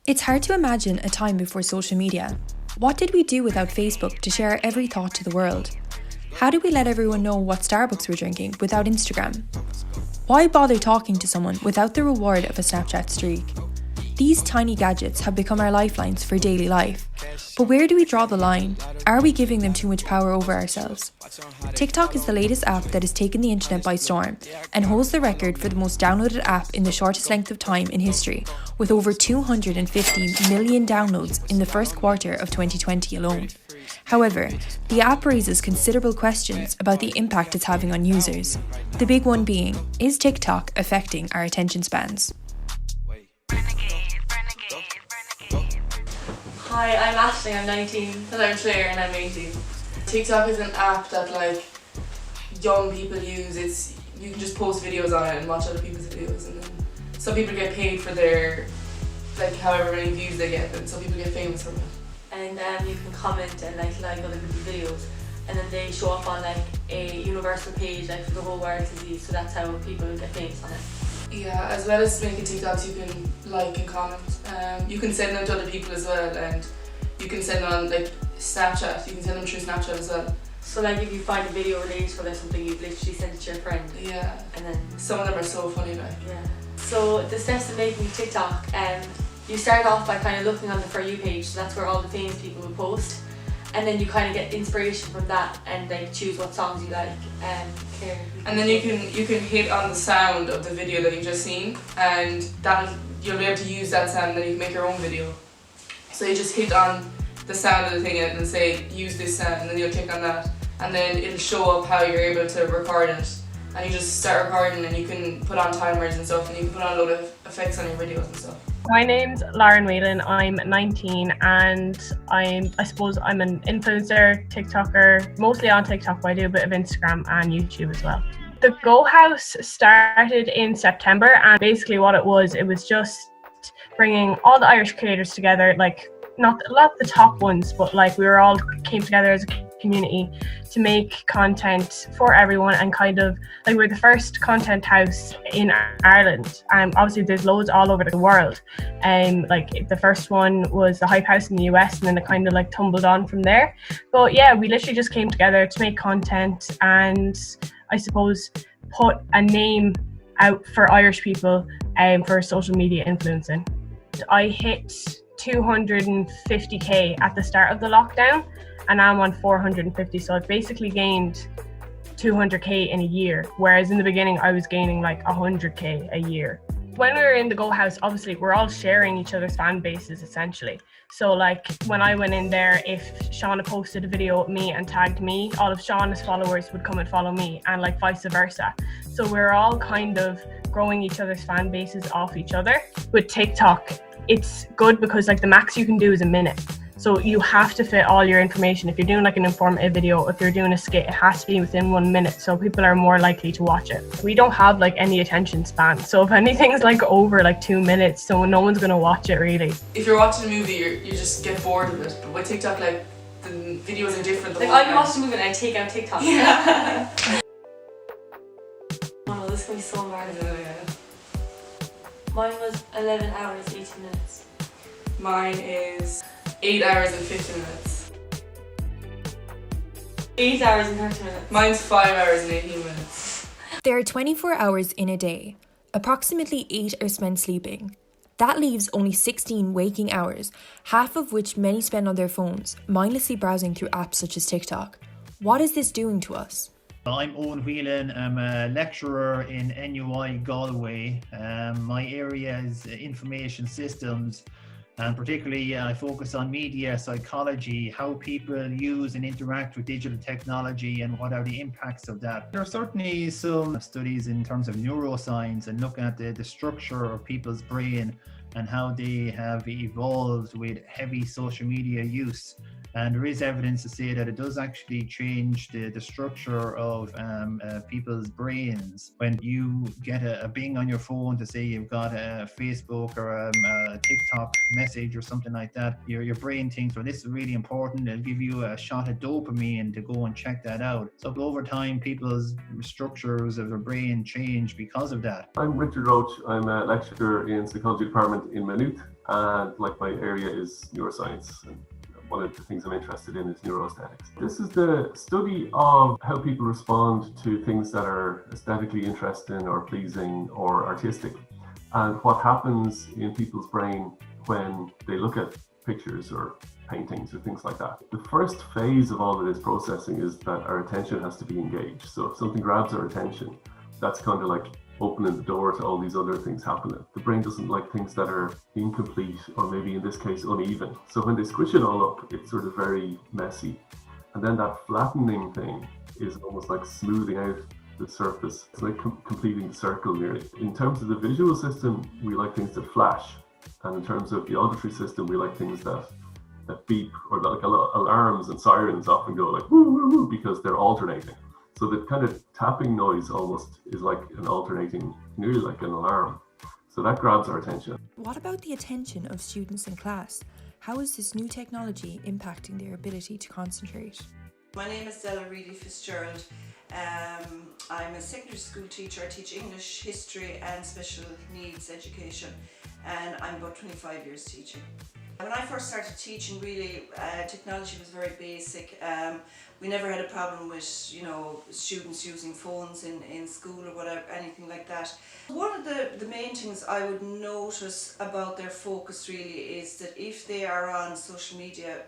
It's hard to imagine a time before social media. What did we do without Facebook to share every thought to the world? How did we let everyone know what Starbucks we're drinking without Instagram? Why bother talking to someone without the reward of a Snapchat streak? These tiny gadgets have become our lifelines for daily life. But where do we draw the line? Are we giving them too much power over ourselves? TikTok is the latest app that has taken the internet by storm and holds the record for the most downloaded app in the shortest length of time in history, with over 250 million downloads in the first quarter of 2020 alone. However, the app raises considerable questions about the impact it's having on users. The big one being, is TikTok affecting our attention spans? Hi, I'm Ashley, I'm 19. And I'm Claire and I'm 18. TikTok is an app that young people use. You can just post videos on it and watch other people's videos, and then some people get paid for their however many views they get, and some people get famous from it. And you can comment and like other people's videos, and then they show up on a universal page for the whole world to see, so that's how people get famous on it. Yeah, as well as making TikToks, you can like and comment. You can send them to other people as well, and you can send them on Snapchat. You can send them through Snapchat as well. So if you find a video relatable or something, you literally send it to your friend. Yeah. And then some of them are so funny Yeah. So the steps to making TikTok, you start off by kind of looking on the For You page, so that's where all the famous people will post. And then you kind of get inspiration from that and choose what songs you like. And then you can hit on the sound of the video that you've just seen, and you'll be able to use that sound, and then you can make your own video. So you just hit on the sound of the thing and say use this sound, and then you'll click on that, and then it'll show up how you're able to record it. And you just start recording, and you can put on timers and stuff, and you can put on a load of effects on your videos and stuff. My name's Whelan, I'm 19 and I suppose I'm an influencer, TikToker, mostly on TikTok, but I do a bit of Instagram and YouTube as well. The Go House started in September, and basically what it was just bringing all the Irish creators together, not the top ones, but we were all came together as a community to make content for everyone, and we're the first content house in Ireland. Obviously there's loads all over the world, the first one was the Hype House in the US, and then it kind of tumbled on from there. But yeah, we literally just came together to make content and I suppose put a name out for Irish people for social media influencing. I hit 250k at the start of the lockdown, and I'm on 450, so I've basically gained 200k in a year, whereas in the beginning I was gaining 100k a year. When we were in the Go House, obviously we're all sharing each other's fan bases essentially. So when I went in there, if Shauna posted a video of me and tagged me, all of Shauna's followers would come and follow me, and vice versa. So we're all kind of growing each other's fan bases off each other. With TikTok, it's good because the max you can do is a minute. So you have to fit all your information. If you're doing an informative video, if you're doing a skit, it has to be within 1 minute, so people are more likely to watch it. We don't have any attention span, so if anything's over 2 minutes, so no one's gonna watch it really. If you're watching a movie, you just get bored of it. But with TikTok, the videos are different. I can watch a movie and I take out TikTok. Yeah. Oh no, this is gonna be so embarrassing. Yeah. Mine was 11 hours, 18 minutes. Mine is 8 hours and 50 minutes. 8 hours and 30 minutes. Mine's 5 hours and 18 minutes. There are 24 hours in a day. Approximately 8 are spent sleeping. That leaves only 16 waking hours, half of which many spend on their phones, mindlessly browsing through apps such as TikTok. What is this doing to us? I'm Whelan. I'm a lecturer in NUI Galway. My area is information systems, and particularly I focus on media psychology, how people use and interact with digital technology and what are the impacts of that. There are certainly some studies in terms of neuroscience and looking at the structure of people's brain and how they have evolved with heavy social media use. And there is evidence to say that it does actually change the structure of people's brains. When you get a bing on your phone to say you've got a Facebook or a TikTok message or something like that, your brain thinks, well, this is really important. It'll give you a shot of dopamine to go and check that out. So over time, people's structures of their brain change because of that. I'm Richard Roche. I'm a lecturer in psychology department in Maynooth, and like my area is neuroscience. And one of the things I'm interested in is neuroaesthetics. This is the study of how people respond to things that are aesthetically interesting or pleasing or artistic, and what happens in people's brain when they look at pictures or paintings or things like that. The first phase of all of this processing is that our attention has to be engaged. So if something grabs our attention, that's kind of like opening the door to all these other things happening. The brain doesn't like things that are incomplete or maybe in this case uneven. So when they squish it all up, it's sort of very messy. And then that flattening thing is almost like smoothing out the surface. It's like completing the circle nearly. In terms of the visual system, we like things that flash. And in terms of the auditory system, we like things that beep, or like alarms and sirens often go like woo woo woo because they're alternating. So the kind of tapping noise almost is like an alternating, nearly like an alarm. So that grabs our attention. What about the attention of students in class? How is this new technology impacting their ability to concentrate? My name is Della Reidy Fitzgerald. I'm a secondary school teacher. I teach English, history and special needs education, and I'm about 25 years teaching. When I first started teaching, really, technology was very basic. We never had a problem with, students using phones in school or whatever, anything like that. One of the main things I would notice about their focus really is that if they are on social media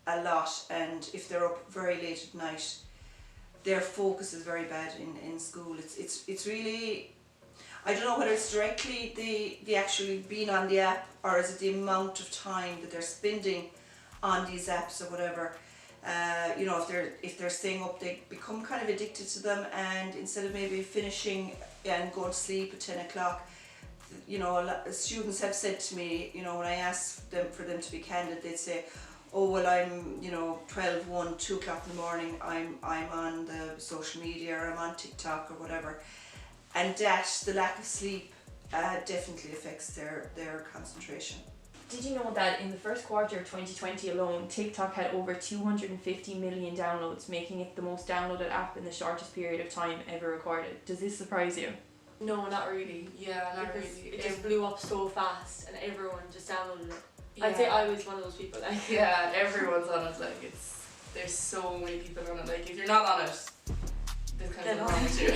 a lot and if they're up very late at night, their focus is very bad in school. It's really, I don't know whether it's directly the actually being on the app, or is it the amount of time that they're spending on these apps or whatever. If they're staying up, they become kind of addicted to them, and instead of maybe finishing and going to sleep at 10 o'clock, students have said to me, when I ask them for them to be candid, they'd say, oh well, I'm 12, 1, 2 o'clock in the morning, I'm on the social media, or I'm on TikTok or whatever. And the lack of sleep definitely affects their concentration. Did you know that in the first quarter of 2020 alone, TikTok had over 250 million downloads, making it the most downloaded app in the shortest period of time ever recorded? Does this surprise you? No, not really. Yeah, not really. It just blew up so fast and everyone just downloaded it. Yeah. I'd say I was one of those people. Yeah, everyone's on it. Like there's so many people on it. Like if you're not on it, there's kind of wrong with you.